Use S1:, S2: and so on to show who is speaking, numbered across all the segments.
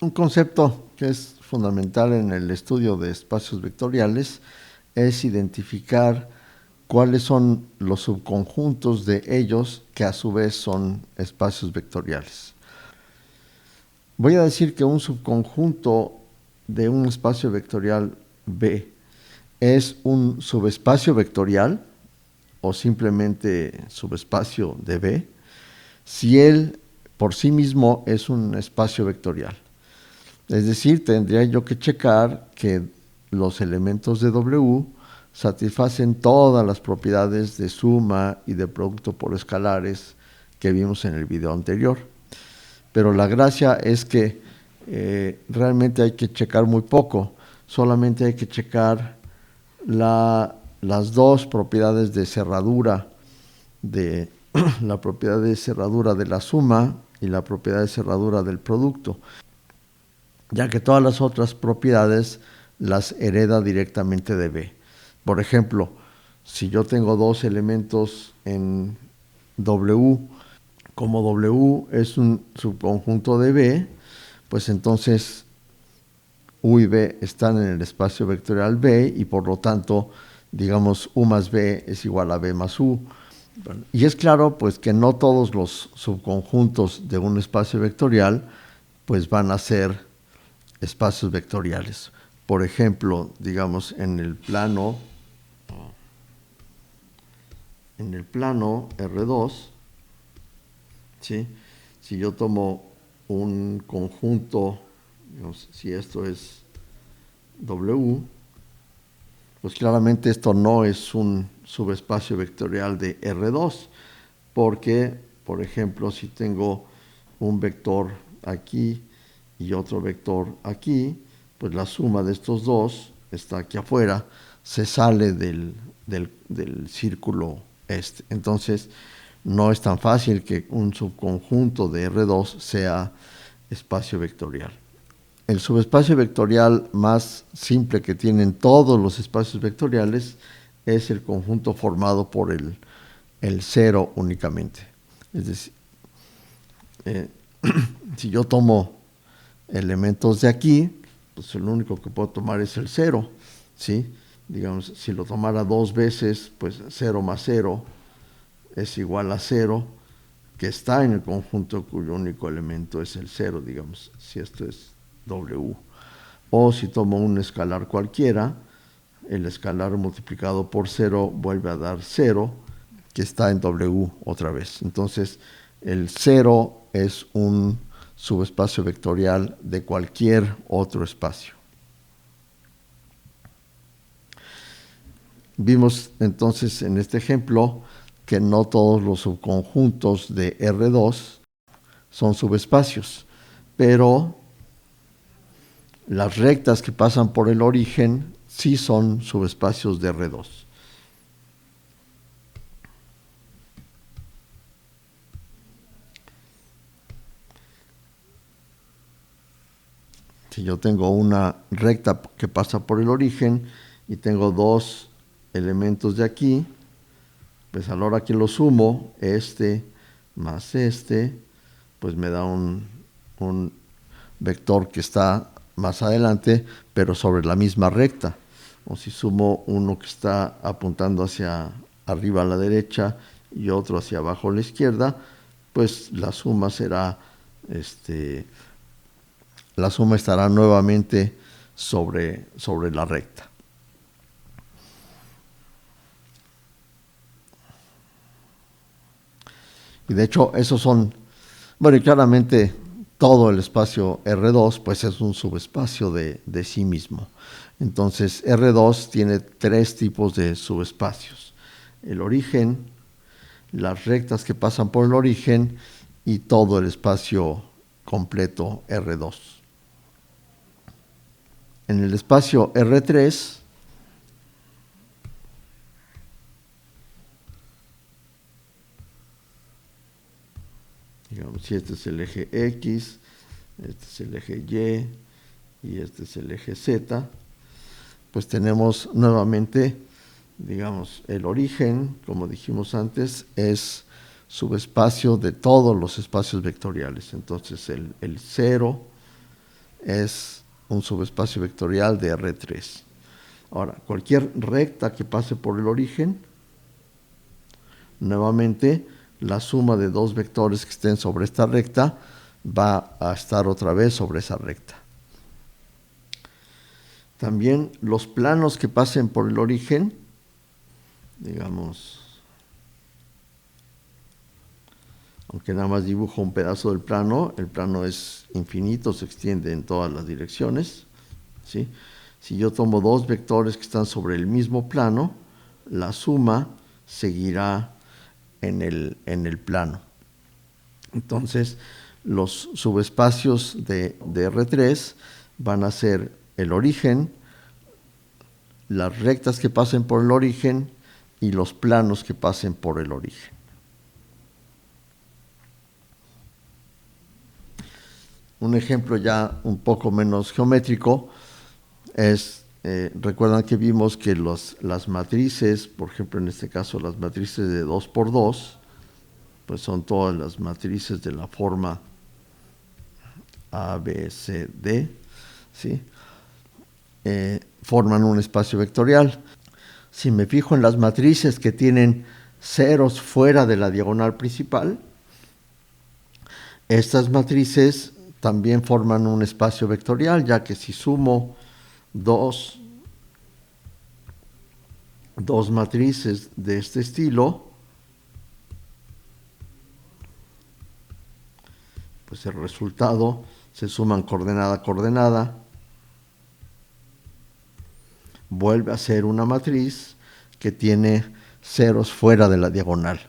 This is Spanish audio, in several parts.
S1: Un concepto que es fundamental en el estudio de espacios vectoriales es identificar cuáles son los subconjuntos de ellos que a su vez son espacios vectoriales. Voy a decir que un subconjunto de un espacio vectorial B es un subespacio vectorial o simplemente subespacio de B si él por sí mismo es un espacio vectorial. Es decir, tendría yo que checar que los elementos de W satisfacen todas las propiedades de suma y de producto por escalares que vimos en el video anterior. Pero la gracia es que realmente hay que checar muy poco, solamente hay que checar las dos propiedades de cerradura, de la propiedad de cerradura de la suma y la propiedad de cerradura del producto, ya que todas las otras propiedades las hereda directamente de B. Por ejemplo, si yo tengo dos elementos en W, como W es un subconjunto de B, pues entonces U y B están en el espacio vectorial B y por lo tanto, digamos, U más B es igual a B más U. Y es claro, pues, que no todos los subconjuntos de un espacio vectorial, pues, van a ser espacios vectoriales. Por ejemplo, digamos, en el plano R2, ¿sí? Si yo tomo un conjunto, digamos, si esto es W, pues claramente esto no es un subespacio vectorial de R2, porque, por ejemplo, si tengo un vector aquí y otro vector aquí, pues la suma de estos dos está aquí afuera, se sale del círculo este. Entonces, no es tan fácil que un subconjunto de R2 sea espacio vectorial. El subespacio vectorial más simple que tienen todos los espacios vectoriales es el conjunto formado por el cero únicamente. Es decir, si yo tomo elementos de aquí, pues el único que puedo tomar es el cero, ¿sí? Digamos, si lo tomara dos veces, pues 0 más 0 es igual a 0, que está en el conjunto cuyo único elemento es el 0, digamos, si esto es W. O si tomo un escalar cualquiera, el escalar multiplicado por 0 vuelve a dar 0, que está en W otra vez. Entonces, el 0 es un subespacio vectorial de cualquier otro espacio. Vimos entonces en este ejemplo que no todos los subconjuntos de R2 son subespacios, pero las rectas que pasan por el origen sí son subespacios de R2. Si yo tengo una recta que pasa por el origen y tengo dos elementos de aquí, pues a la hora que lo sumo, este más este, pues me da un vector que está más adelante, pero sobre la misma recta. O si sumo uno que está apuntando hacia arriba a la derecha y otro hacia abajo a la izquierda, pues la suma será la suma estará nuevamente sobre la recta. Y de hecho, esos son, bueno, y claramente todo el espacio R2 pues es un subespacio de sí mismo. Entonces, R2 tiene tres tipos de subespacios: el origen, las rectas que pasan por el origen y todo el espacio completo R2. En el espacio R3, digamos, si este es el eje X, este es el eje Y y este es el eje Z, pues tenemos nuevamente, digamos, el origen, como dijimos antes, es subespacio de todos los espacios vectoriales. Entonces el 0 es un subespacio vectorial de R3. Ahora, cualquier recta que pase por el origen, nuevamente la suma de dos vectores que estén sobre esta recta va a estar otra vez sobre esa recta. También los planos que pasen por el origen, digamos, aunque nada más dibujo un pedazo del plano, el plano es infinito, se extiende en todas las direcciones, ¿sí? Si yo tomo dos vectores que están sobre el mismo plano, la suma seguirá en el plano. Entonces, los subespacios de R3 van a ser el origen, las rectas que pasen por el origen y los planos que pasen por el origen. Un ejemplo ya un poco menos geométrico es, recuerdan que vimos que las matrices, por ejemplo en este caso las matrices de 2×2, pues son todas las matrices de la forma A, B, C, D, ¿sí? Forman un espacio vectorial. Si me fijo en las matrices que tienen ceros fuera de la diagonal principal, estas matrices también forman un espacio vectorial, ya que si sumo dos matrices de este estilo, pues el resultado se suman coordenada a coordenada, vuelve a ser una matriz que tiene ceros fuera de la diagonal.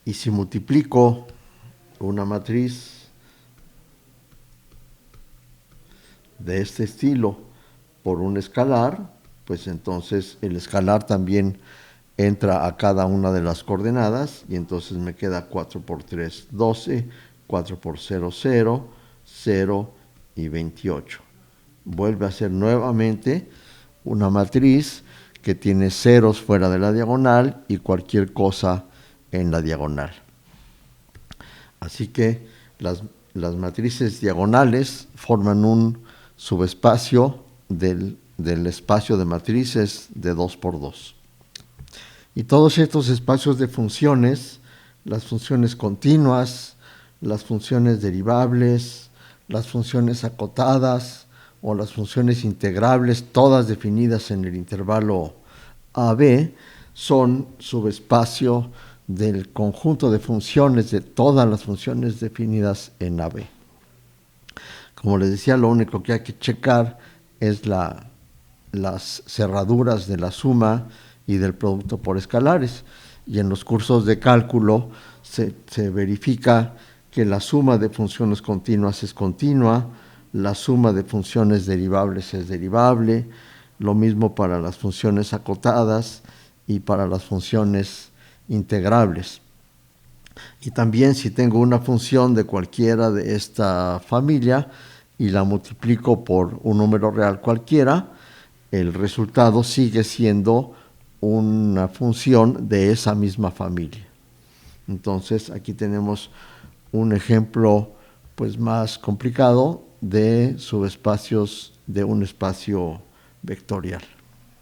S1: Y si multiplico una matriz de este estilo por un escalar, pues entonces el escalar también entra a cada una de las coordenadas y entonces me queda 4 por 3, 12, 4 por 0, 0, 0 y 28. Vuelve a ser nuevamente una matriz que tiene ceros fuera de la diagonal y cualquier cosa en la diagonal. Así que las matrices diagonales forman un subespacio del espacio de matrices de 2×2. Y todos estos espacios de funciones, las funciones continuas, las funciones derivables, las funciones acotadas o las funciones integrables, todas definidas en el intervalo AB, son subespacio del conjunto de funciones de todas las funciones definidas en AB. Como les decía, lo único que hay que checar es las cerraduras de la suma y del producto por escalares. Y en los cursos de cálculo se verifica que la suma de funciones continuas es continua, la suma de funciones derivables es derivable, lo mismo para las funciones acotadas y para las funciones integrables. Y también si tengo una función de cualquiera de esta familia y la multiplico por un número real cualquiera, el resultado sigue siendo una función de esa misma familia. Entonces aquí tenemos un ejemplo pues más complicado de subespacios de un espacio vectorial.